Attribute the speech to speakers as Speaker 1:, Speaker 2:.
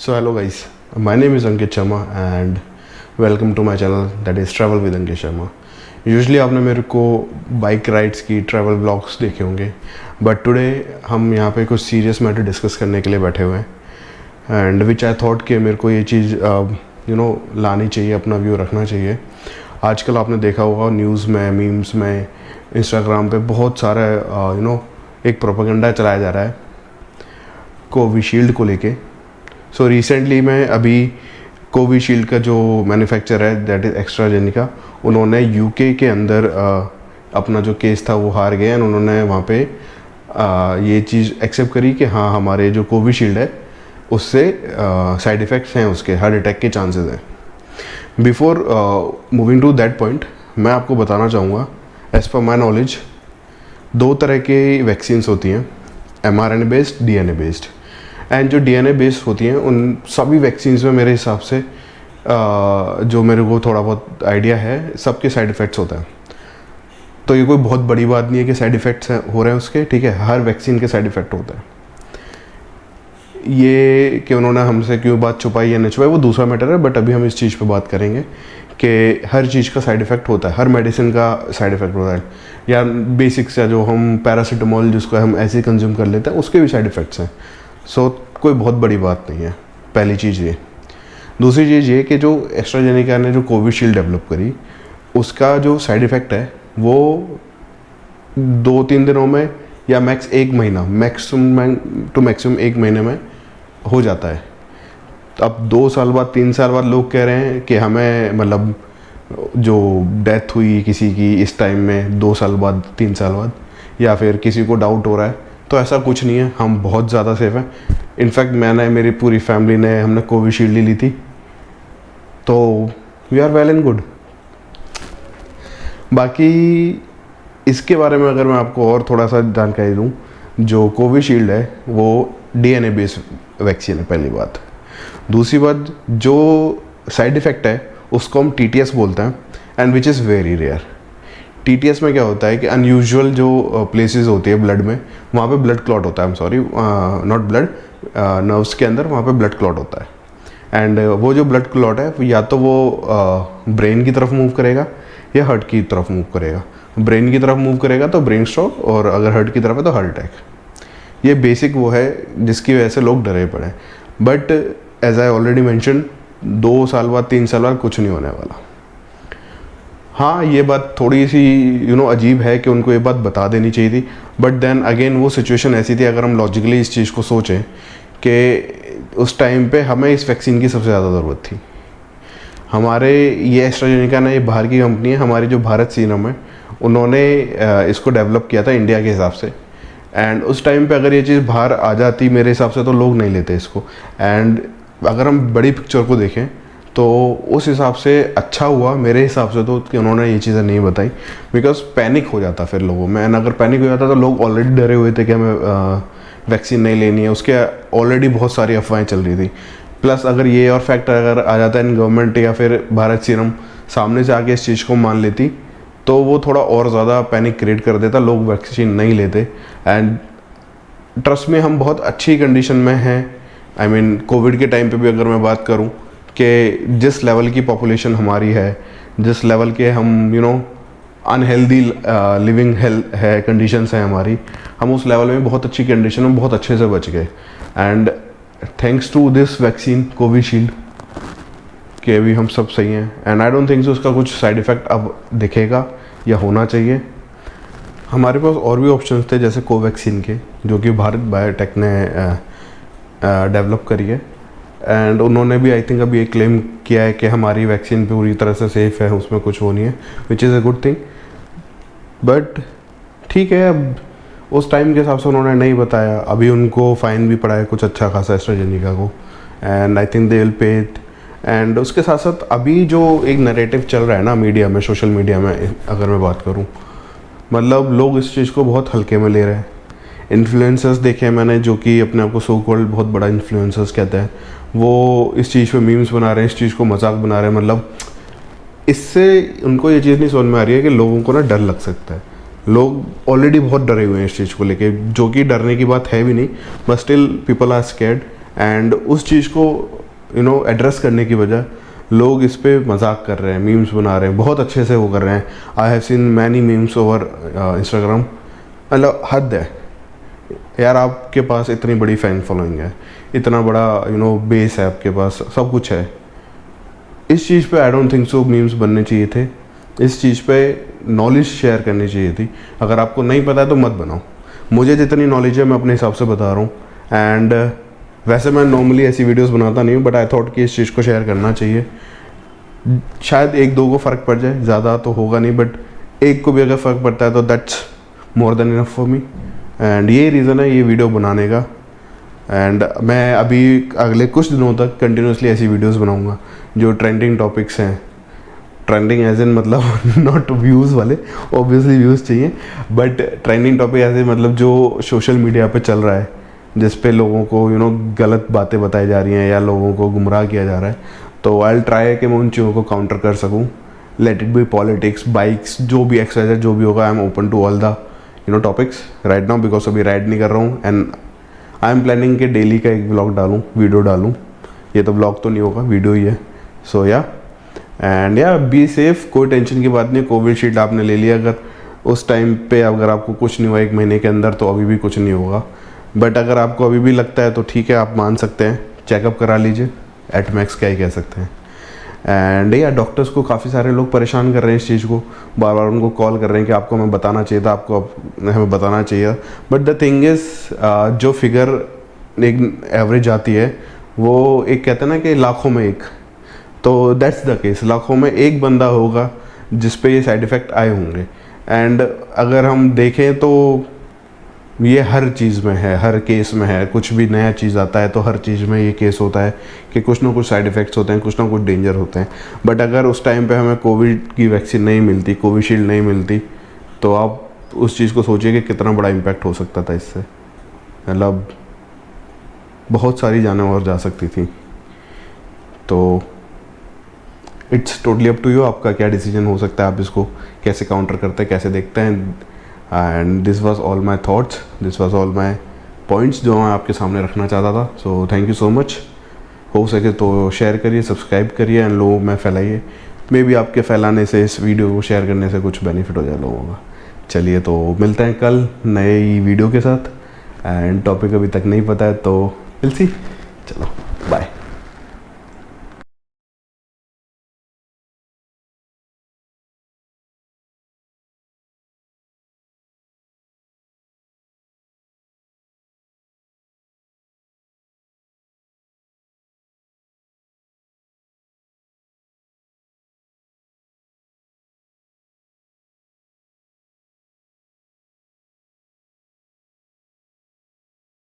Speaker 1: So hello guys, my name is Ankit Sharma and welcome to my channel that is Travel with Ankit Sharma. Usually आपने मेरे को bike rides की travel blogs देखे होंगे, but today हम यहाँ पे कुछ सीरियस मैटर डिस्कस करने के लिए बैठे हुए हैं एंड विच आई थॉट कि मेरे को ये चीज़ लानी चाहिए, अपना व्यू रखना चाहिए. आजकल आपने देखा होगा न्यूज़ में, मीम्स में, इंस्टाग्राम पे बहुत सारा एक प्रोपेगेंडा चलाया जा रहा है कोविशील्ड को लेके. सो रिसेंटली मैं अभी कोविशील्ड का जो मैन्युफैक्चर है दैट इज़ एस्ट्राजेनिका, उन्होंने यूके के अंदर अपना जो केस था वो हार गए एंड उन्होंने वहाँ पे ये चीज़ एक्सेप्ट करी कि हाँ हमारे जो कोविशील्ड है उससे साइड इफ़ेक्ट्स हैं, उसके हार्ट अटैक के चांसेस हैं. Before moving to that point मैं आपको बताना चाहूँगा एज़ पर माई नॉलेज दो तरह के वैक्सीन्स होती हैं, mRNA based, DNA based. And जो DNA बेस्ड होती हैं उन सभी वैक्सीन्स में मेरे हिसाब से जो मेरे को थोड़ा बहुत आइडिया है सबके साइड इफ़ेक्ट्स होता है. तो ये कोई बहुत बड़ी बात नहीं है कि साइड इफ़ेक्ट्स हो रहे हैं उसके, ठीक है, हर वैक्सीन के साइड इफ़ेक्ट होता है. ये कि उन्होंने हमसे क्यों बात छुपाई या नहीं छुपाई वो दूसरा मैटर है, बट अभी हम इस चीज़ पे बात करेंगे कि हर चीज़ का साइड इफ़ेक्ट होता है, हर मेडिसिन का साइड इफ़ेक्ट होता है. या बेसिक्स या जो हम पैरासीटामोल जिसको हम ऐसे कंज्यूम कर लेते हैं उसके भी साइड इफ़ेक्ट्स हैं. सो कोई बहुत बड़ी बात नहीं है, पहली चीज़ ये. दूसरी चीज़ ये कि जो एस्ट्राजेनेका ने जो कोविशील्ड डेवलप करी उसका जो साइड इफ़ेक्ट है वो 2-3 दिनों में या मैक्स 1 महीना, मैक्सिमम टू मैक्सिमम 1 महीने में हो जाता है. तो अब 2 साल बाद 3 साल बाद लोग कह रहे हैं कि हमें मतलब जो डेथ हुई किसी की इस टाइम में 2 साल बाद 3 साल बाद, या फिर किसी को डाउट हो रहा है, तो ऐसा कुछ नहीं है. हम बहुत ज़्यादा सेफ हैं. इनफैक्ट मैंने, मेरी पूरी फैमिली ने, हमने कोविशील्ड ली थी, तो we are well and good. बाकी इसके बारे में अगर मैं आपको और थोड़ा सा जानकारी दूं, जो कोविशील्ड है वो DNA बेस्ड वैक्सीन है, पहली बात. दूसरी बात, जो साइड इफ़ेक्ट है उसको हम TTS बोलते हैं and which is very rare. TTS में क्या होता है कि अनयूजुअल जो प्लेसेस होती है ब्लड में, वहाँ पे ब्लड क्लॉट होता है. I am sorry, not blood, nerves के अंदर वहाँ पे ब्लड क्लॉट होता है. एंड वो जो ब्लड क्लॉट है या तो वो ब्रेन की तरफ मूव करेगा या हार्ट की तरफ मूव करेगा. ब्रेन की तरफ मूव करेगा तो ब्रेन स्ट्रोक, और अगर हार्ट की तरफ है तो हार्ट अटैक. ये बेसिक वो है जिसकी वजह से लोग डरे पड़े. But as I already mention 2 साल बाद 3 साल बाद कुछ नहीं होने वाला. हाँ, ये बात थोड़ी सी अजीब है कि उनको ये बात बता देनी चाहिए थी, बट देन अगेन वो सिचुएशन ऐसी थी, अगर हम लॉजिकली इस चीज़ को सोचें कि उस टाइम पे हमें इस वैक्सीन की सबसे ज़्यादा ज़रूरत थी. हमारे ये एस्ट्राजेनेका ने, ये बाहर की कंपनी है, हमारी जो भारत सीरम है उन्होंने इसको डेवलप किया था इंडिया के हिसाब से. एंड उस टाइम पे अगर ये चीज़ बाहर आ जाती मेरे हिसाब से तो लोग नहीं लेते इसको. एंड अगर हम बड़ी पिक्चर को देखें तो उस हिसाब से अच्छा हुआ मेरे हिसाब से तो कि उन्होंने ये चीज़ें नहीं बताई, बिकॉज पैनिक हो जाता फिर लोगों में. एंड अगर पैनिक हो जाता तो लोग ऑलरेडी डरे हुए थे कि हमें वैक्सीन नहीं लेनी है, उसके ऑलरेडी बहुत सारी अफवाहें चल रही थी. प्लस अगर ये और फैक्टर अगर आ जाता है गवर्नमेंट या फिर भारत सीरम सामने से आके इस चीज़ को मान लेती तो वो थोड़ा और ज़्यादा पैनिक क्रिएट कर देता, लोग वैक्सीन नहीं लेते. एंड ट्रस्ट में हम बहुत अच्छी कंडीशन में हैं. आई मीन कोविड के टाइम पे भी अगर मैं बात करूं कि जिस लेवल की पॉपुलेशन हमारी है, जिस लेवल के हम अनहेल्दी लिविंग हेल्थ है, कंडीशंस हैं हमारी, हम उस लेवल में बहुत अच्छी कंडीशन में बहुत अच्छे से बच गए. And thanks to this vaccine Covishield के भी हम सब सही हैं. And I don't think so उसका कुछ साइड इफ़ेक्ट अब दिखेगा या होना चाहिए. हमारे पास और भी ऑप्शंस थे जैसे कोवैक्सीन के, जो कि भारत बायोटेक ने डेवलप करी है. एंड उन्होंने भी आई थिंक अभी एक क्लेम किया है कि हमारी वैक्सीन पूरी तरह से सेफ़ है, उसमें कुछ वो नहीं है, which is a good thing. But ठीक है, अब उस टाइम के हिसाब से उन्होंने नहीं बताया. अभी उनको फ़ाइन भी पड़ा है कुछ अच्छा खासा एस्ट्राजेनेका को, and I think they will pay it. And उसके साथ साथ अभी जो एक नैरेटिव चल रहा है ना मीडिया में, सोशल मीडिया में अगर मैं बात करूं, मतलब लोग इस चीज़ को बहुत हल्के में ले रहे हैं. इन्फ्लुएंसर्स देखे हैं मैंने जो कि अपने आप को सो कॉल्ड बहुत बड़ा इन्फ्लुएंसर्स कहते हैं, वो इस चीज़ पे मीम्स बना रहे हैं, इस चीज़ को मजाक बना रहे हैं. मतलब इससे उनको ये चीज़ नहीं समझ में आ रही है कि लोगों को ना डर लग सकता है. लोग ऑलरेडी बहुत डरे हुए हैं इस चीज़ को लेके, जो कि डरने की बात है भी नहीं, but still people are scared. एंड उस चीज़ को एड्रेस करने की वजह लोग इस पे मजाक कर रहे हैं, मीम्स बना रहे हैं, बहुत अच्छे से वो कर रहे हैं। I have seen many memes over Instagram. मतलब हद है यार, आपके पास इतनी बड़ी फैन फॉलोइंग है, इतना बड़ा बेस है आपके पास, सब कुछ है। इस चीज़ पे आई डोंट थिंक सो मीम्स बनने चाहिए थे। इस चीज़ पे नॉलेज शेयर करनी चाहिए थी। अगर आपको नहीं पता है तो मत बनाओ। मुझे जितनी नॉलेज है मैं अपने हिसाब से बता रहा हूँ। एंड वैसे मैं नॉर्मली ऐसी वीडियोस बनाता नहीं हूँ, बट आई थॉट कि इस चीज़ को शेयर करना चाहिए। शायद एक दो को फ़र्क पड़ जाए, ज़्यादा तो होगा नहीं, बट एक को भी अगर फ़र्क पड़ता है तो that's more than enough for me. And ये रीज़न है ये वीडियो बनाने का। एंड मैं अभी अगले कुछ दिनों तक कंटिन्यूसली ऐसी वीडियोस बनाऊंगा जो ट्रेंडिंग टॉपिक्स हैं। ट्रेंडिंग एज इन मतलब नॉट व्यूज़ वाले, ऑब्वियसली व्यूज़ चाहिए, बट ट्रेंडिंग टॉपिक ऐसे मतलब जो सोशल मीडिया पे चल रहा है, जिस पे लोगों को गलत बातें बताई जा रही हैं या लोगों को गुमराह किया जा रहा है। तो आई विल ट्राई कि मैं उन चीज़ों को काउंटर कर सकूँ। Let it be politics, bikes, जो भी एक्सरसाइज जो भी होगा, I am open to all the topics right now, because अभी राइड नहीं कर रहा हूँ। एंड आई एम प्लानिंग कि डेली का एक व्लॉग डालूँ, वीडियो डालूँ। ये तो व्लॉग तो नहीं होगा, वीडियो ही है। सो या एंड या बी सेफ, कोई टेंशन की बात नहीं। कोविशील्ड आपने ले लिया, अगर उस टाइम पे अगर आपको कुछ नहीं हुआ 1 महीने के अंदर, तो अभी भी कुछ नहीं होगा। बट अगर आपको अभी भी लगता है तो ठीक है, आप मान सकते हैं, चेकअप करा लीजिए। एट मैक्स क्या ही कह सकते हैं। एंड या डॉक्टर्स को काफ़ी सारे लोग परेशान कर रहे हैं इस चीज़ को, बार बार उनको कॉल कर रहे हैं कि आपको हमें बताना चाहिए था, आपको हमें बताना चाहिए। बट द थिंग इज़, जो फिगर एक एवरेज आती है वो एक कहते हैं ना कि लाखों में एक, तो दैट्स द केस। लाखों में एक बंदा होगा जिस पे ये साइड इफ़ेक्ट आए होंगे। एंड अगर हम देखें तो ये हर चीज़ में है, हर केस में है। कुछ भी नया चीज़ आता है तो हर चीज़ में ये केस होता है कि कुछ ना कुछ साइड इफ़ेक्ट्स होते हैं, कुछ ना कुछ डेंजर होते हैं। बट अगर उस टाइम पे हमें कोविड की वैक्सीन नहीं मिलती, कोविशील्ड नहीं मिलती, तो आप उस चीज़ को सोचिए कि कितना बड़ा इम्पैक्ट हो सकता था इससे। मतलब बहुत सारी जानें और जा सकती थी। तो it's totally up to you, आपका क्या डिसीजन हो सकता है, आप इसको कैसे काउंटर करते हैं, कैसे देखते हैं। And this was all my thoughts, this was all my points जो मैं आपके सामने रखना चाहता था। So thank you so much. हो सके तो शेयर करिए, सब्सक्राइब करिए एंड लोगों में फैलाइए। मे बी आपके फैलाने से, इस वीडियो को शेयर करने से कुछ बेनिफिट हो जाए लोगों का। चलिए, तो मिलते हैं कल नई वीडियो के साथ। एंड टॉपिक अभी तक नहीं पता है तो विल सी। चलो।